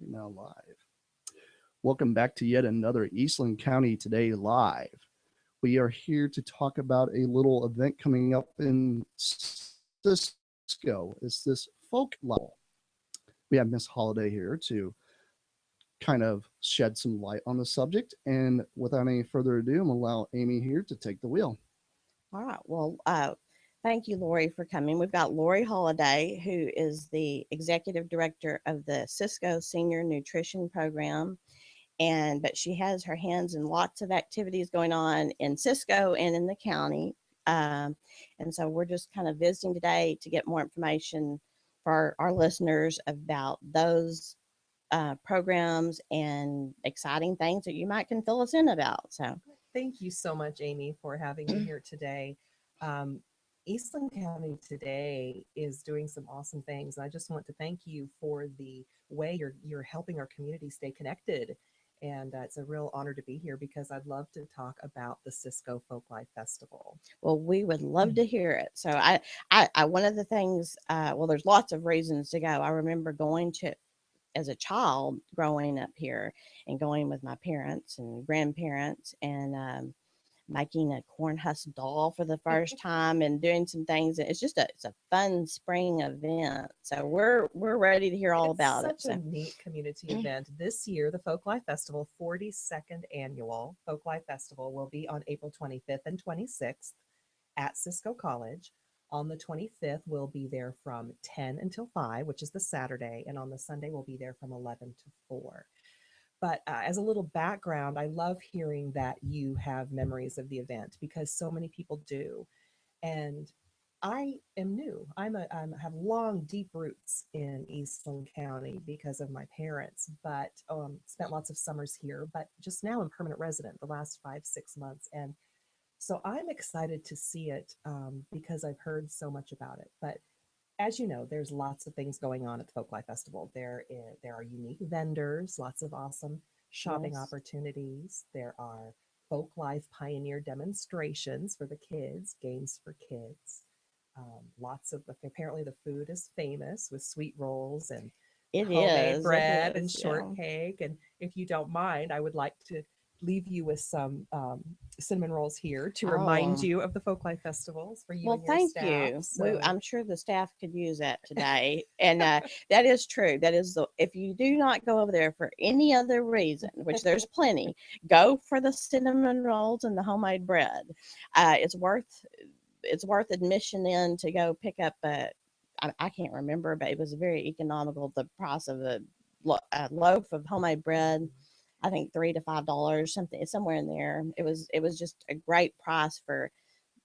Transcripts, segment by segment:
now live. Welcome back to yet another Eastland County Today Live. We are here to talk about a little event coming up in Cisco. It's this folk level. We have Miss Holiday here to kind of shed some light on the subject. And without any further ado, I'm going to allow Amy here to take the wheel. All right. Well, thank you, Lori, for coming. We've got Lori Holiday, who is the executive director of the Cisco Senior Nutrition Program. But she has her hands in lots of activities going on in Cisco and in the county. And so we're just kind of visiting today to get more information for our listeners about those programs and exciting things that you might can fill us in about. So Thank you so much, Amy, for having me here today. Um, Eastland County today is doing some awesome things. And I just want to thank you for the way you're helping our community stay connected. And it's a real honor to be here because I'd love to talk about the Cisco Folklife Festival. well, we would love to hear it. So I one of the things, well, there's lots of reasons to go. I remember going to as a child growing up here and going with my parents and grandparents and making a corn husk doll for the first time and doing some things. It's a fun spring event. So we're ready to hear all It's about it. such a So neat community event. This year, the Folklife Festival, 42nd annual Folklife Festival, will be on April 25th and 26th at Cisco College. On the 25th, we'll be there from 10 until 5, which is the Saturday. And on the Sunday, we'll be there from 11 to 4. But as a little background, I love hearing that you have memories of the event because so many people do. And I am new. I have long, deep roots in Eastland County because of my parents, but spent lots of summers here. But just now, I'm permanent resident the last 5, 6 months, and so I'm excited to see it because I've heard so much about it. But as you know, there's lots of things going on at the Folklife Festival. There are unique vendors, lots of awesome shopping yes. opportunities. There are Folklife pioneer demonstrations for the kids, games for kids. Lots of apparently the food is famous with sweet rolls and It homemade is. It bread and is. Yeah. shortcake. And if you don't mind, I would like to leave you with some cinnamon rolls here to remind Oh, you of the Folklife festivals for you well, and your thank staff. you. So I'm sure the staff could use that today. And that is true. That is if you do not go over there for any other reason, which there's plenty, go for the cinnamon rolls and the homemade bread. It's worth admission in to go pick up I can't remember, but it was very economical. The price of a loaf of homemade bread, I think $3 to $5, something. It's somewhere in there. It was just a great price for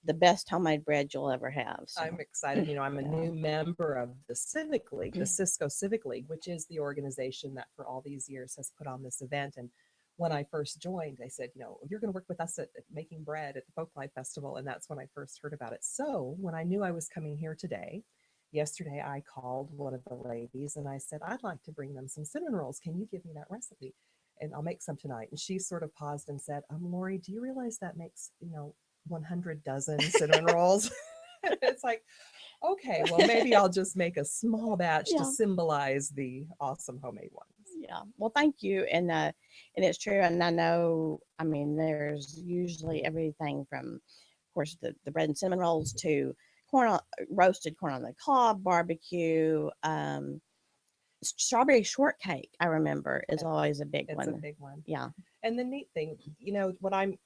the best homemade bread you'll ever have. So I'm excited. I'm a yeah. new member of the Civic League, the Cisco Civic League, which is the organization that for all these years has put on this event. And when I first joined, they said, you're going to work with us at making bread at the Folklife Festival. And that's when I first heard about it. So when I knew I was coming here today, yesterday I called one of the ladies and I said, I'd like to bring them some cinnamon rolls. Can you give me that recipe? And I'll make some tonight. And she sort of paused and said, Lori, do you realize that makes, 100 dozen cinnamon rolls? It's like, okay, well, maybe I'll just make a small batch to Yeah. symbolize the awesome homemade ones. Yeah. Well, thank you. And it's true. And I know, I mean, there's usually everything from, of course, the bread and cinnamon rolls to roasted corn on the cob, barbecue, strawberry shortcake. I remember is always a big It's a one. big one. Yeah. And the neat thing, what I'm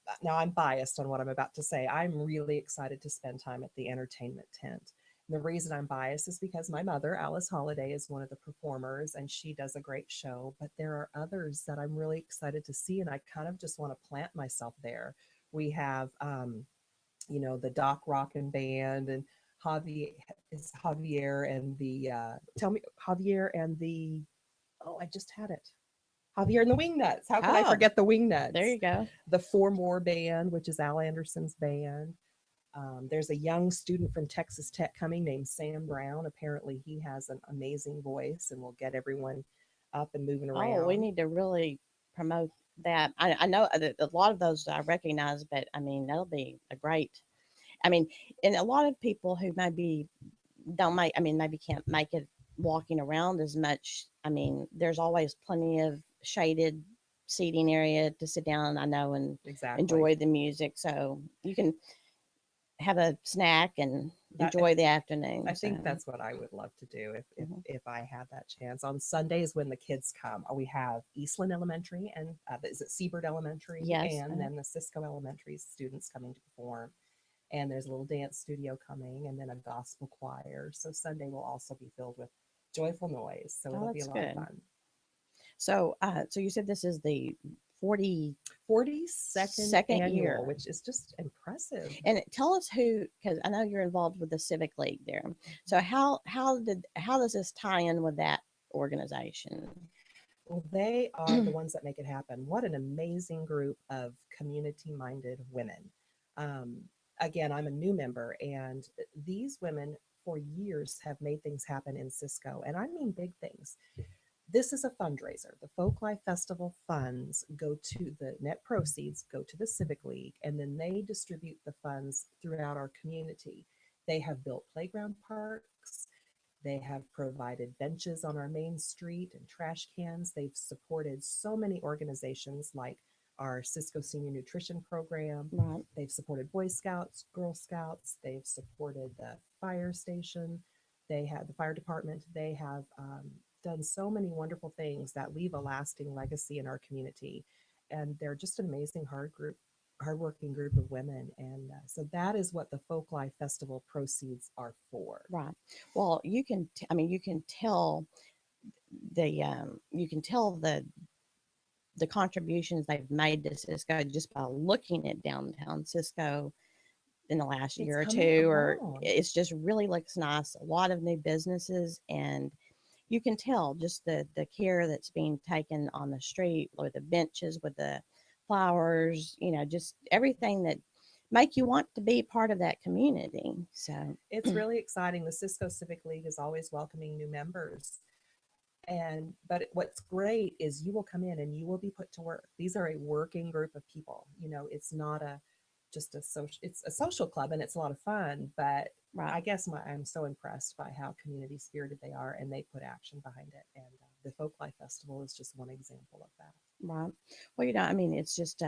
biased on what I'm about to say. I'm really excited to spend time at the entertainment tent. And the reason I'm biased is because my mother, Alice Holiday, is one of the performers and she does a great show. But there are others that I'm really excited to see. And I kind of just want to plant myself there. We have, the Doc Rockin' Band and Javier and the, tell me, Javier and the, oh, I just had it. Javier and the Wingnuts. How could I Oh, forget the there Wingnuts? you go. The Four More Band, which is Al Anderson's band. There's a young student from Texas Tech coming named Sam Brown. Apparently, he has an amazing voice and will get everyone up and moving Oh, we around. need to really promote that. I know that a lot of those I recognize, but I mean, that'll be a great. I mean, and a lot of people who maybe don't make, I mean, maybe can't make it walking around as much. I mean, there's always plenty of shaded seating area to sit down, I know, and Exactly. enjoy the music. So you can have a snack and That enjoy the afternoon. I think So, that's what I would love to do if mhm. I had that chance. On Sundays when the kids come, we have Eastland Elementary and is it Seabird Elementary, Yes. and then the Cisco Elementary students coming to perform. And there's a little dance studio coming, and then a gospel choir. So Sunday will also be filled with joyful noise. So Oh, it'll be a that's lot of good. fun. So you said this is the 40 42nd second annual, year. which is just impressive. And tell us who, because I know you're involved with the Civic League there. So how does this tie in with that organization? Well, they are the ones that make it happen. What an amazing group of community minded women. Um, Again, I'm a new member, and these women for years have made things happen in Cisco, and I mean big things. This is a fundraiser. The Folklife Festival funds go to the net proceeds, go to the Civic League, and then they distribute the funds throughout our community. They have built playground parks. They have provided benches on our main street and trash cans. They've supported so many organizations like our Cisco Senior Nutrition Program. Right. They've supported Boy Scouts, Girl Scouts. They've supported the fire station. They have the fire department. They have done so many wonderful things that leave a lasting legacy in our community. And they're just an amazing hardworking group of women. And so that is what the Folklife Festival proceeds are for. Right. Well, I mean, you can tell the contributions they've made to Cisco just by looking at downtown Cisco in the last It's year or coming two, or along. it's just really looks nice. A lot of new businesses, and you can tell just the care that's being taken on the street with the benches, with the flowers, just everything that make you want to be part of that community. So, It's really exciting. The Cisco Civic League is always welcoming new members. And but what's great is you will come in and you will be put to work. These are a working group of people. It's not a just a social, it's a social club, and it's a lot of fun, but right. I guess I'm so impressed by how community spirited they are, and they put action behind it. And the Folklife Festival is just one example of that. Right. Well, I mean, it's just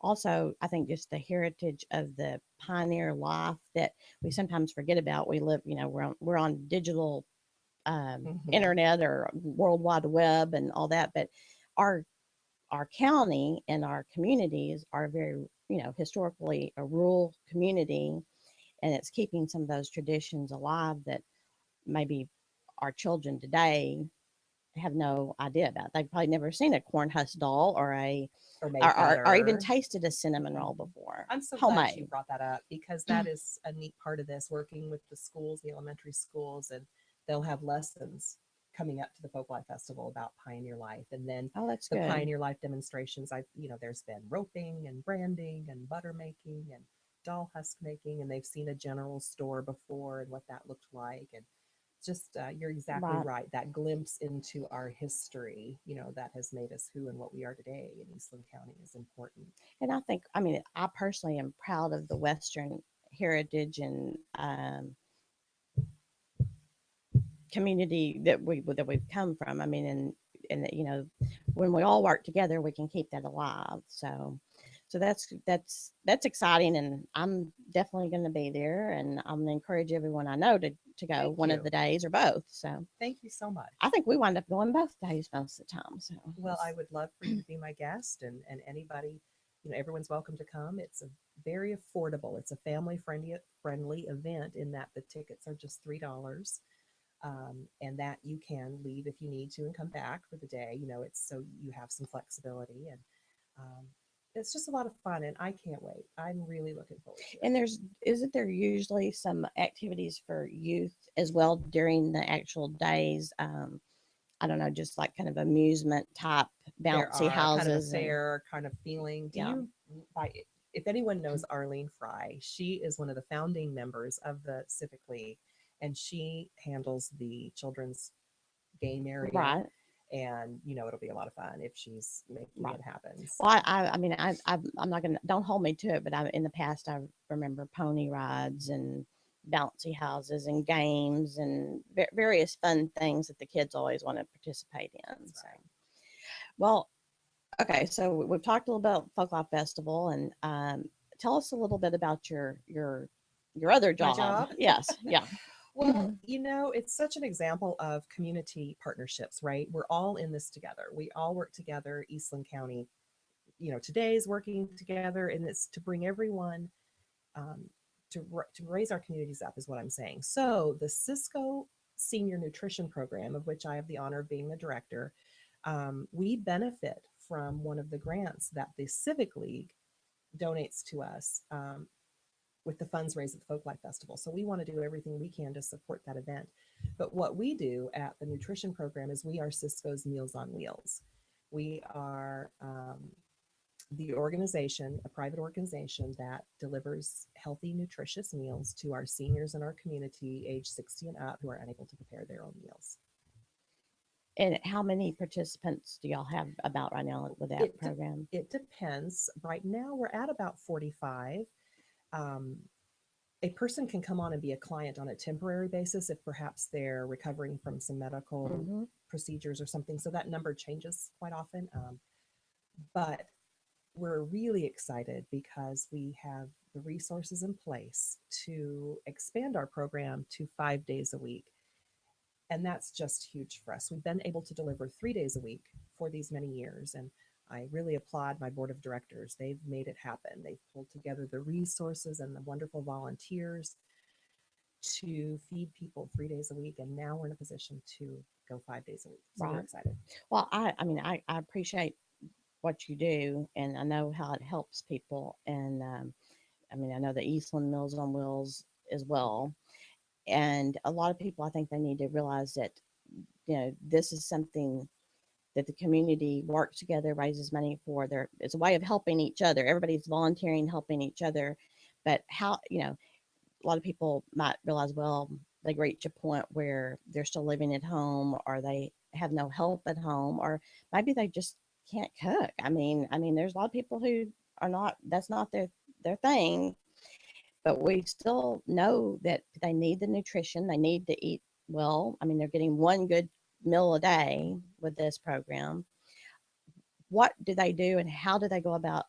also, I think, just the heritage of the pioneer life that we sometimes forget about. We live, we're on digital Hmm. internet or World Wide Web and all that, but our our county and our communities are very, historically a rural community, and it's keeping some of those traditions alive that maybe our children today have no idea about. They've probably never seen a corn husk doll Or made or even better. tasted a cinnamon roll Mhm. before, I'm so glad you homemade. brought that up, because that is a neat part of this, working with the schools, the elementary schools, and they'll have lessons coming up to the Folklife Festival about Pioneer Life. And then Oh, that's the good. Pioneer Life demonstrations, there's been roping and branding and butter making and doll husk making, and they've seen a general store before and what that looked like. And just you're exactly Right. right. That glimpse into our history, that has made us who and what we are today in Eastland County is important. And I think, I mean, I personally am proud of the Western heritage and community that we've come from. I mean, and when we all work together, we can keep that alive. So that's exciting, and I'm definitely going to be there, and I'm going to encourage everyone I know to go Thank one of you. the days or both. So Thank you so much. I think we wind up going both days most of the time. So Well, I would love for you to be my guest, and anybody, everyone's welcome to come. It's a very affordable. It's a family friendly event in that the tickets are just $3. And that you can leave if you need to and come back for the day. It's so you have some flexibility, and um, it's just a lot of fun, and I can't wait. I'm really looking forward to it. and isn't there usually some activities for youth as well during the actual days? I don't know, just like kind of amusement type There bouncy are kind of a houses and fair kind of feeling. Do yeah. you, by, if anyone knows Arlene Fry, she is one of the founding members of the Civic League, and she handles the children's game area. Right. And it'll be a lot of fun if she's making Right. it happen. Well, So I mean, I'm not gonna don't hold me to it, but in the past I remember pony rides and bouncy houses and games and various fun things that the kids always want to participate in. That's So, right. well, okay, so we've talked a little about Folklife Festival, and tell us a little bit about your other My job. job. Yes, yeah. Well, it's such an example of community partnerships, right? We're all in this together. We all work together. Eastland County, today is working together, and it's to bring everyone um, to raise our communities up, is what I'm saying. So the Cisco Senior Nutrition Program, of which I have the honor of being the director, we benefit from one of the grants that the Civic League donates to us. With the funds raised at the Folklife Festival. So we want to do everything we can to support that event. But what we do at the nutrition program is we are Cisco's Meals on Wheels. We are the organization, a private organization that delivers healthy, nutritious meals to our seniors in our community, age 60 and up, who are unable to prepare their own meals. And how many participants do y'all have about right now with that program? It depends. Right now, we're at about 45. Um, a person can come on and be a client on a temporary basis if perhaps they're recovering from some medical Hmm. procedures or something. So that number changes quite often. But we're really excited because we have the resources in place to expand our program to 5 days a week. And that's just huge for us. We've been able to deliver 3 days a week for these many years. And I really applaud my board of directors. They've made it happen. They've pulled together the resources and the wonderful volunteers to feed people 3 days a week. And now we're in a position to go 5 days a week. So we're Right. excited. Well, I appreciate what you do, and I know how it helps people. And I know the Eastland Mills on Wheels as well. And a lot of people, I think they need to realize that, this is something that the community works together, raises money for. It's a way of helping each other. Everybody's volunteering, helping each other. But how, a lot of people might realize, well, they reach a point where they're still living at home, or they have no help at home, or maybe they just can't cook. There's a lot of people who are not, that's not their thing, but we still know that they need the nutrition. They need to eat well. They're getting one good meal a day with this program. What do they do, and how do they go about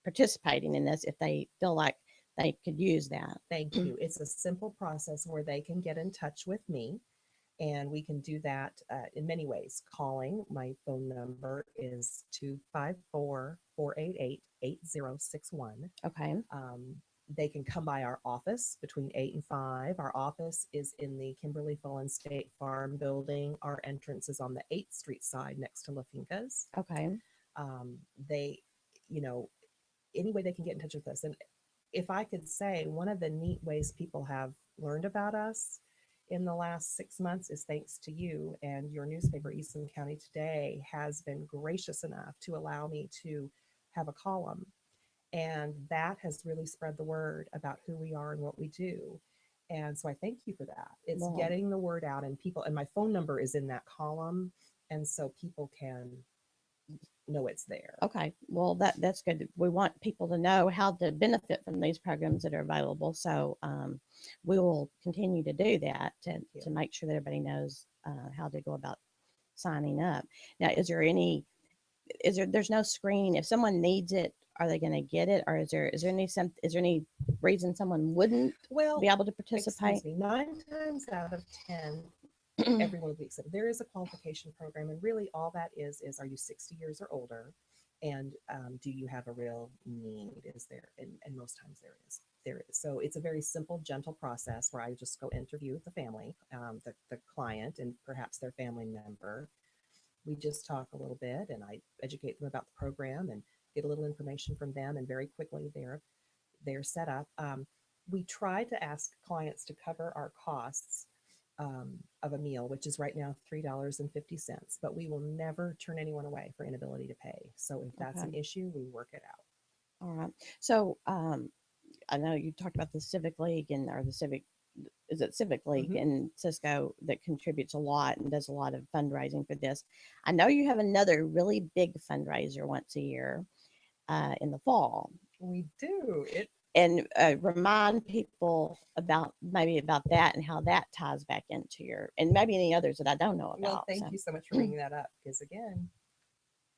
participating in this if they feel like they could use that? Thank you. It's a simple process where they can get in touch with me, and we can do that in many ways. Calling, my phone number is 254-488-8061. Okay. They can come by our office between 8 and 5. Our office is in the Kimberly Fullen State Farm building. Our entrance is on the 8th Street side next to La Finca's. Okay. They, any way they can get in touch with us. And if I could say, one of the neat ways people have learned about us in the last 6 months is thanks to you, and your newspaper, Eastland County Today, has been gracious enough to allow me to have a column. And that has really spread the word about who we are and what we do. And so I thank you for that. It's Well, getting the word out, and people, and my phone number is in that column. And so people can know it's there. okay. Well, that's good. We want people to know how to benefit from these programs that are available. So we will continue to do that to make sure that everybody knows how to go about signing up. Now, there's no screening. If someone needs it, are they going to get it? Or is there any reason someone wouldn't be able to participate? Excuse me, 9 times out of 10, everyone will be accepted. There is a qualification program, and really all that is are you 60 years or older, and do you have a real need? Is there? And most times there is. So it's a very simple, gentle process where I just go interview with the family, the client, and perhaps their family member. We just talk a little bit, and I educate them about the program and get a little information from them, and very quickly they're set up. We try to ask clients to cover our costs of a meal, which is right now $3.50, but we will never turn anyone away for inability to pay. So if that's an issue, we work it out. All right. So I know you talked about the Civic League is it Civic League in Cisco that contributes a lot and does a lot of fundraising for this. I know you have another really big fundraiser once a year in the fall. We do. and remind people about maybe about that and how that ties back into your, and maybe any others that I don't know Well, about. thank So you so much for bringing that up because, again,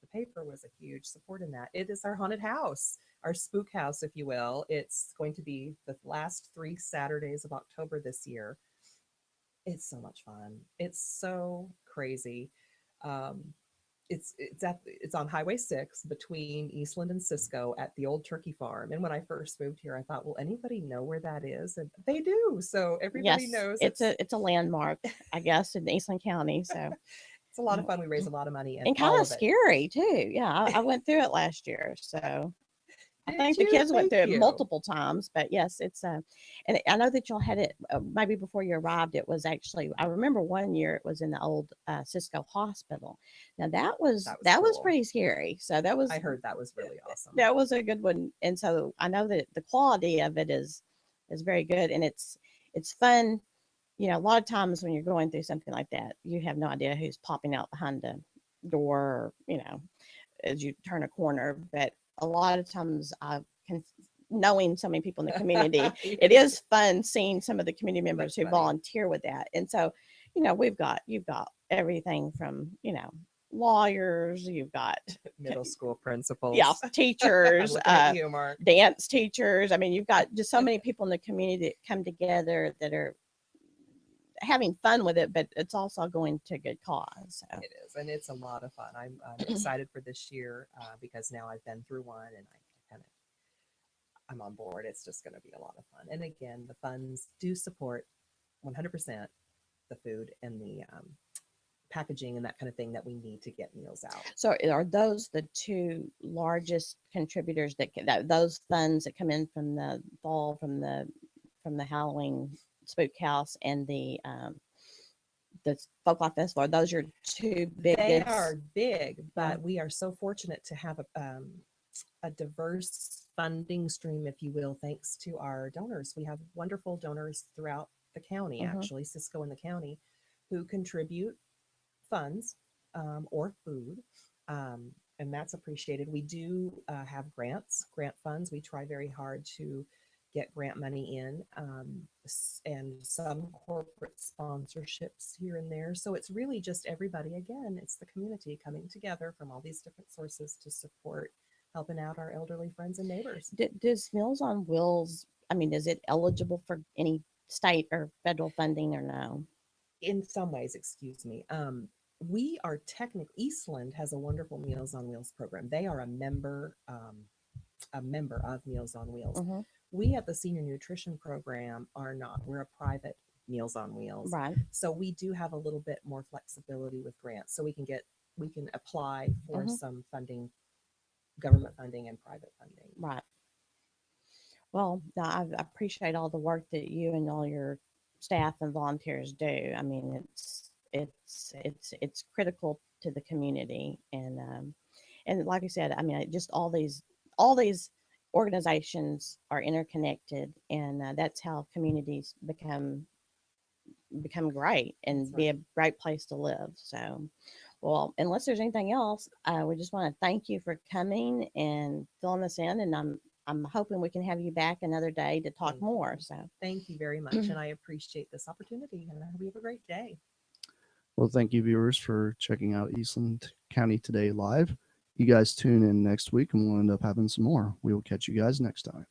the paper was a huge support in that. It is our haunted house, our spook house, if you will. It's going to be the last 3 Saturdays of October this year. It's so much fun. It's so crazy. Um, it's on Highway 6 between Eastland and Cisco at the old turkey farm. And when I first moved here, I thought, will anybody know where that is? And they do. So everybody yes, knows it's a landmark, I guess, in Eastland County. So it's a lot of fun. We raise a lot of money and and kind all of of it. scary too. Yeah, I went through it last year, so I Did think the you? kids went Thank through it you. multiple times. But yes, it's and I know that y'all had it maybe before you arrived. It was actually, I remember one year it was in the old Cisco Hospital. Now That was that was cool. pretty scary. So I heard that was really awesome. that was a good one. And so I know that the quality of it is very good, and it's fun. You know, a lot of times when you're going through something like that, you have no idea who's popping out behind the door, or, you know, as you turn a corner. But a lot of times I can, knowing so many people in the community, it is fun seeing some of the community members That's who funny. volunteer with that. And so, you know, you've got everything from, you know, lawyers, you've got, Middle school principals. yeah, I'm teachers, looking at you, Mark. dance teachers. I mean, you've got just so many people in the community that come together that are having fun with it, but it's also going to good cause. So It is, and it's a lot of fun. I'm excited for this year because now I've been through one, and I'm on board. It's just going to be a lot of fun. And again, the funds do support 100% the food and the packaging and that kind of thing that we need to get meals out. So are those the two largest contributors that those funds that come in from the fall, from the Halloween spook house and the folklore festival? Are those your two They biggest? are big, Yeah. but we are so fortunate to have a diverse funding stream, if you will, thanks to our donors. We have wonderful donors throughout the county, Mhm. actually, Cisco and the county, who contribute funds or food. And that's appreciated. We do have grant funds. We try very hard to get grant money in and some corporate sponsorships here and there. So it's really just everybody. Again, it's the community coming together from all these different sources to support helping out our elderly friends and neighbors. Does Meals on Wheels, I mean, is it eligible for any state or federal funding or no? In some ways, excuse me. We are technically, Eastland has a wonderful Meals on Wheels program. They are a member of Meals on Wheels. Hmm. We at the Senior Nutrition Program are not. We're a private Meals on Wheels. Right. So we do have a little bit more flexibility with grants. So we can apply for Mhm. some funding, government funding and private funding. Right. Well, no, I appreciate all the work that you and all your staff and volunteers do. I mean, it's critical to the community, and like I said, I mean, just all these organizations are interconnected, and that's how communities become great and That's be right. a great place to live. So, well, unless there's anything else, we just want to thank you for coming and filling us in. And I'm hoping we can have you back another day to talk Thank more. you. So, Thank you very much. And I appreciate this opportunity. And I hope you have a great day. Well, thank you, viewers, for checking out Eastland County Today Live. You guys tune in next week and we'll end up having some more. We will catch you guys next time.